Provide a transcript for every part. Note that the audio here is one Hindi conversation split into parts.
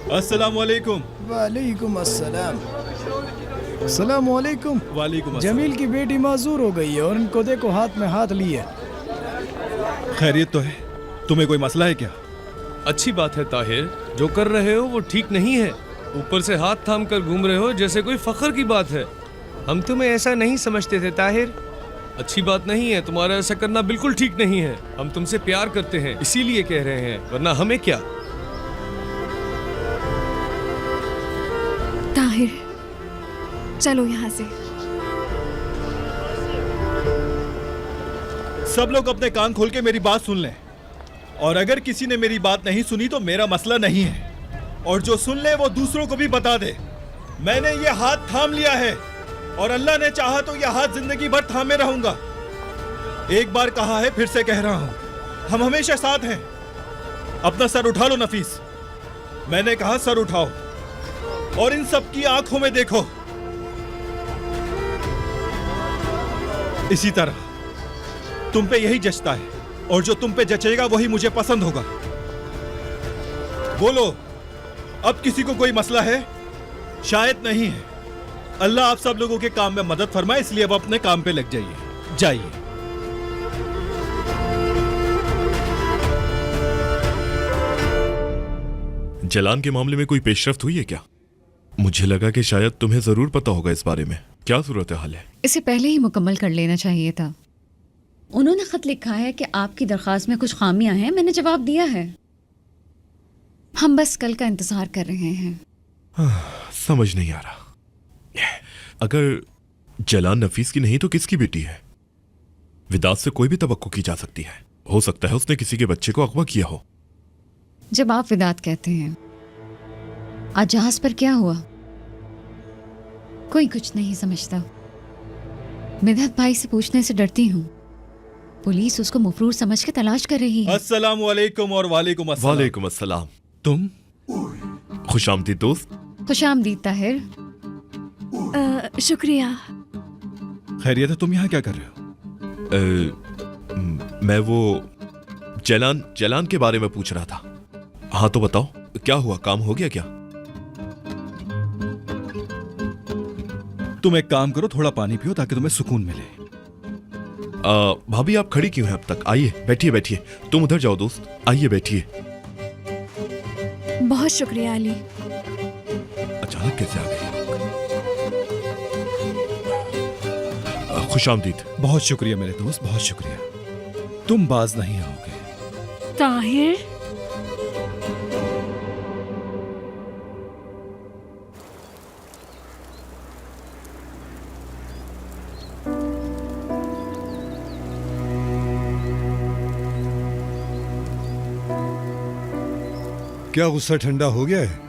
अस्सलाम वालेकुम। वालेकुम अस्सलाम। अस्सलाम वालेकुम। वालेकुम अस्सलाम। जमील की बेटी माजूर हो गई है और इनको देखो हाथ में हाथ लिए। खैरियत तो है? तुम्हें कोई मसला है क्या? अच्छी बात है ताहिर, जो कर रहे हो वो ठीक नहीं है। ऊपर से हाथ थाम कर घूम रहे हो जैसे कोई फख्र की बात है। हम तुम्हें ऐसा नहीं समझते थे ताहिर। अच्छी बात नहीं है, तुम्हारा ऐसा करना बिल्कुल ठीक नहीं है। हम तुमसे प्यार करते हैं इसीलिए कह रहे हैं, वरना हमें क्या। ताहिर, चलो यहाँ से। सब लोग अपने कान खोल के मेरी बात सुन लें, और अगर किसी ने मेरी बात नहीं सुनी तो मेरा मसला नहीं है, और जो सुन ले वो दूसरों को भी बता दे। मैंने ये हाथ थाम लिया है और अल्लाह ने चाहा तो यह हाथ जिंदगी भर थामे रहूंगा। एक बार कहा है, फिर से कह रहा हूं, हम हमेशा साथ हैं। अपना सर उठा लो नफीस। मैंने कहा सर उठाओ और इन सब की आंखों में देखो। इसी तरह तुम पे यही जचता है, और जो तुम पे जचेगा वही मुझे पसंद होगा। बोलो, अब किसी को कोई मसला है? शायद नहीं है। अल्लाह आप सब लोगों के काम में मदद फरमाए, इसलिए अब अपने काम पे लग जाइए। जाइए। जलान के मामले में कोई पेशरफ्त हुई है क्या? मुझे लगा कि शायद तुम्हें जरूर पता होगा इस बारे में। क्या सूरत हाल है? इसे पहले ही मुकम्मल कर लेना चाहिए था। उन्होंने खत लिखा है कि आपकी दरखास्त में कुछ खामियां हैं, मैंने जवाब दिया है। हम बस कल का इंतजार कर रहे हैं। समझ नहीं आ रहा। अगर जलान नफीस की नहीं तो किसकी बेटी है? विदात से कोई भी तवक्को की जा सकती है। हो सकता है उसने किसी के बच्चे को अगवा किया हो। जब आप विदात कहते हैं, आज जहाज पर क्या हुआ? कोई कुछ नहीं समझता। मिदहत भाई से पूछने से डरती हूँ। पुलिस उसको मफरूर समझ के तलाश कर रही है। अस्सलाम वालेकुम। और वालेकुम अस्सलाम। वालेकुम अस्सलाम। तुम? खुशामदीद दोस्त। खुशामदीद ताहिर। शुक्रिया। खैरियत है? तुम यहाँ क्या कर रहे हो? मैं वो जलान के बारे में पूछ रहा था। हाँ तो बताओ, क्या हुआ? काम हो गया क्या? तुम एक काम करो, थोड़ा पानी पियो ताकि तुम्हें सुकून मिले। भाभी आप खड़ी क्यों हैं अब तक? आइए बैठिए बैठिए। तुम उधर जाओ दोस्त, आइए बैठिए। बहुत शुक्रिया अली। अचानक कैसे आ गए? खुशामदीद। बहुत शुक्रिया मेरे दोस्त, बहुत शुक्रिया। तुम बाज नहीं आओगे। ताहिर, क्या गुस्सा ठंडा हो गया है?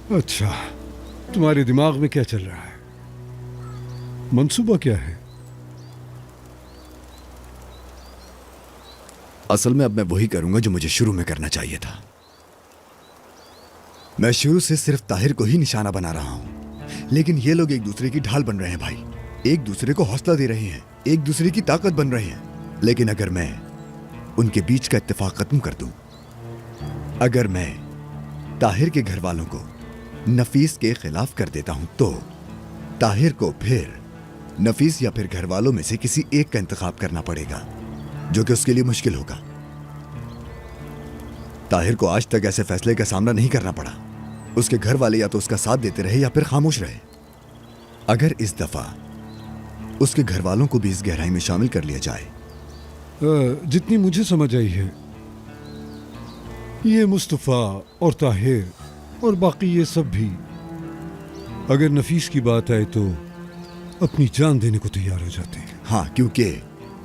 अच्छा, तुम्हारे दिमाग में क्या चल रहा है? मंसूबा क्या है? असल में अब मैं वही करूंगा जो मुझे शुरू में करना चाहिए था। मैं शुरू से सिर्फ ताहिर को ही निशाना बना रहा हूं, लेकिन ये लोग एक दूसरे की ढाल बन रहे हैं भाई। एक दूसरे को हौसला दे रहे हैं, एक दूसरे की ताकत बन रहे हैं। लेकिन अगर मैं उनके बीच का इत्तेफाक खत्म कर दूं, अगर मैं ताहिर के घर वालों को नफीस के खिलाफ कर देता हूं, तो ताहिर को फिर नफीस या फिर घर वालों में से किसी एक का इंतखाब करना पड़ेगा, जो कि उसके लिए मुश्किल होगा। ताहिर को आज तक ऐसे फैसले का सामना नहीं करना पड़ा। उसके घर वाले या तो उसका साथ देते रहे या फिर खामोश रहे। अगर इस दफा उसके घर वालों को भी इस गहराई में शामिल कर लिया जाए। जितनी मुझे समझ आई है, ये मुस्तफ़ा और ताहिर और बाकी ये सब भी, अगर नफीस की बात आए तो अपनी जान देने को तैयार हो जाते हैं। हाँ, क्योंकि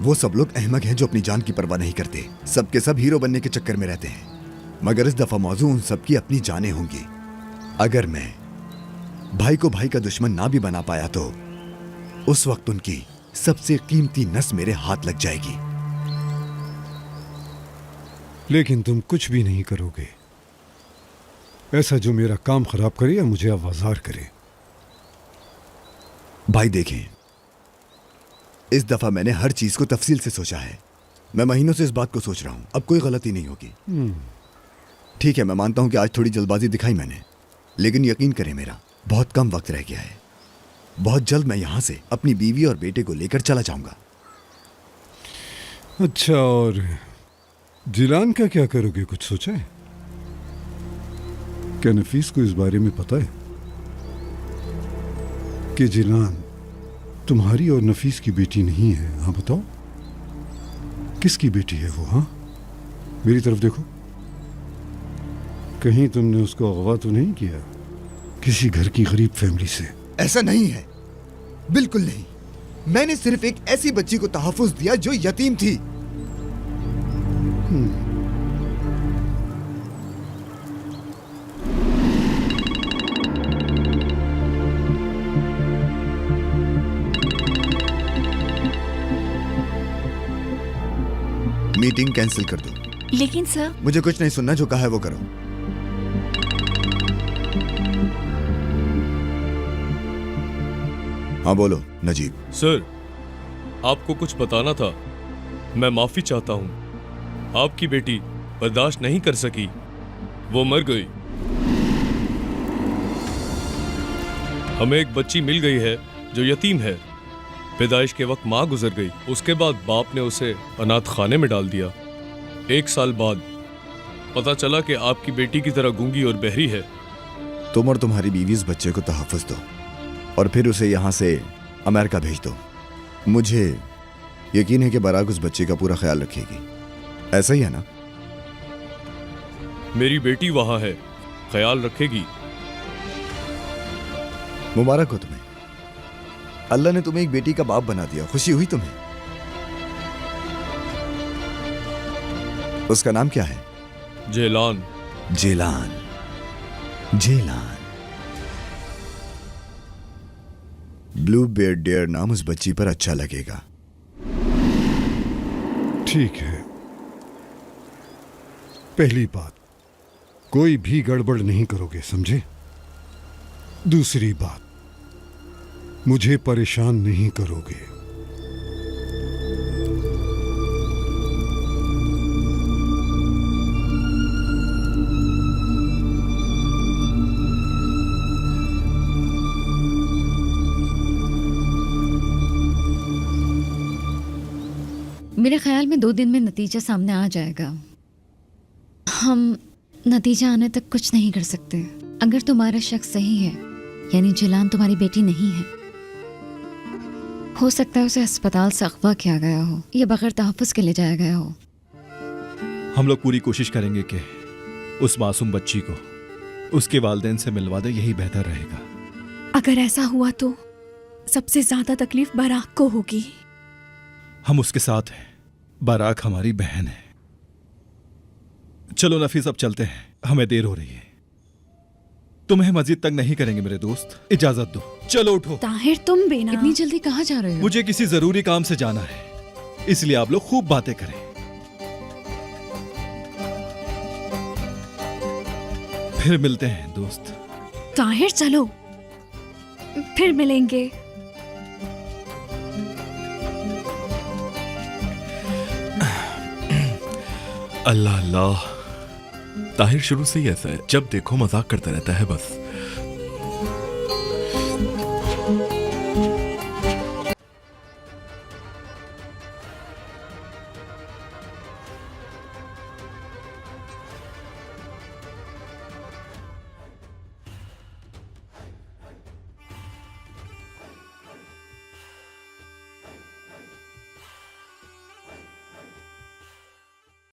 वो सब लोग अहमक हैं जो अपनी जान की परवाह नहीं करते। सबके सब हीरो बनने के चक्कर में रहते हैं। मगर इस दफा मौजू उन सबकी अपनी जानें होंगी। अगर मैं भाई को भाई का दुश्मन ना भी बना पाया तो उस वक्त उनकी सबसे कीमती नस मेरे हाथ लग जाएगी। लेकिन तुम कुछ भी नहीं करोगे ऐसा जो मेरा काम खराब करे या मुझे आवाज़ार करे। भाई देखें, इस दफा मैंने हर चीज को तफसील से सोचा है। मैं महीनों से इस बात को सोच रहा हूं, अब कोई गलती नहीं होगी। ठीक है, मैं मानता हूं कि आज थोड़ी जल्दबाजी दिखाई मैंने, लेकिन यकीन करें मेरा बहुत कम वक्त रह गया है। बहुत जल्द मैं यहां से अपनी बीवी और बेटे को लेकर चला जाऊंगा। अच्छा, और जिलान का क्या करोगे, कुछ सोचा है? क्या नफीस को इस बारे में पता है कि जिलान तुम्हारी और नफीस की बेटी नहीं है? हाँ बताओ, किसकी बेटी है वो? हाँ, मेरी तरफ देखो। कहीं तुमने उसको अगवा तो नहीं किया किसी घर की गरीब फैमिली से? ऐसा नहीं है, बिल्कुल नहीं। मैंने सिर्फ एक ऐसी बच्ची को तहफ्फुज दिया जो यतीम थी। मीटिंग कैंसिल कर दो। लेकिन सर, मुझे कुछ नहीं सुनना, जो कहा है वो करो। हाँ बोलो नजीब। सर, आपको कुछ बताना था। मैं माफी चाहता हूं। आपकी बेटी बर्दाश्त नहीं कर सकी, वो मर गई। हमें एक बच्ची मिल गई है जो यतीम है। पैदाइश के वक्त माँ गुजर गई, उसके बाद बाप ने उसे अनाथ खाने में डाल दिया। 1 साल बाद पता चला कि आपकी बेटी की तरह गूंगी और बहरी है। तुम और तुम्हारी बीवी इस बच्चे को तहफ्फुज दो और फिर उसे यहां से अमेरिका भेज दो। मुझे यकीन है कि बाराक उस बच्चे का पूरा ख्याल रखेगी। ऐसा ही है ना? मेरी बेटी वहां है, ख्याल रखेगी। मुबारक हो तुम्हें, अल्लाह ने तुम्हें एक बेटी का बाप बना दिया। खुशी हुई तुम्हें? उसका नाम क्या है? जेलान। जेलान, जेलान। ब्लू बियर्ड डेयर नाम उस बच्ची पर अच्छा लगेगा। ठीक है। पहली बात, कोई भी गड़बड़ नहीं करोगे, समझे? दूसरी बात, मुझे परेशान नहीं करोगे। मेरे ख्याल में 2 दिन में नतीजा सामने आ जाएगा। हम नतीजा आने तक कुछ नहीं कर सकते। अगर तुम्हारा शक सही है, यानी जिलान तुम्हारी बेटी नहीं है, हो सकता है उसे अस्पताल से अगवा किया गया हो या बगैर तहफ्फुज के ले जाया गया हो। हम लोग पूरी कोशिश करेंगे कि उस मासूम बच्ची को उसके वालिदैन से मिलवा दे, यही बेहतर रहेगा। अगर ऐसा हुआ तो सबसे ज्यादा तकलीफ बाराक को होगी। हम उसके साथ हैं, बाराक हमारी बहन है। चलो नफीस, अब चलते हैं, हमें देर हो रही है। तुम्हें मस्जिद तक नहीं करेंगे मेरे दोस्त, इजाजत दो। चलो उठो। ताहिर, तुम भी ना। इतनी जल्दी कहाँ जा रहे हो? मुझे किसी जरूरी काम से जाना है, इसलिए आप लोग खूब बातें करें। फिर मिलते हैं दोस्त। ताहिर चलो, फिर मिलेंगे। अल्लाह अल्लाह, ताहिर शुरू से ही ऐसा है, जब देखो मजाक करता रहता है बस।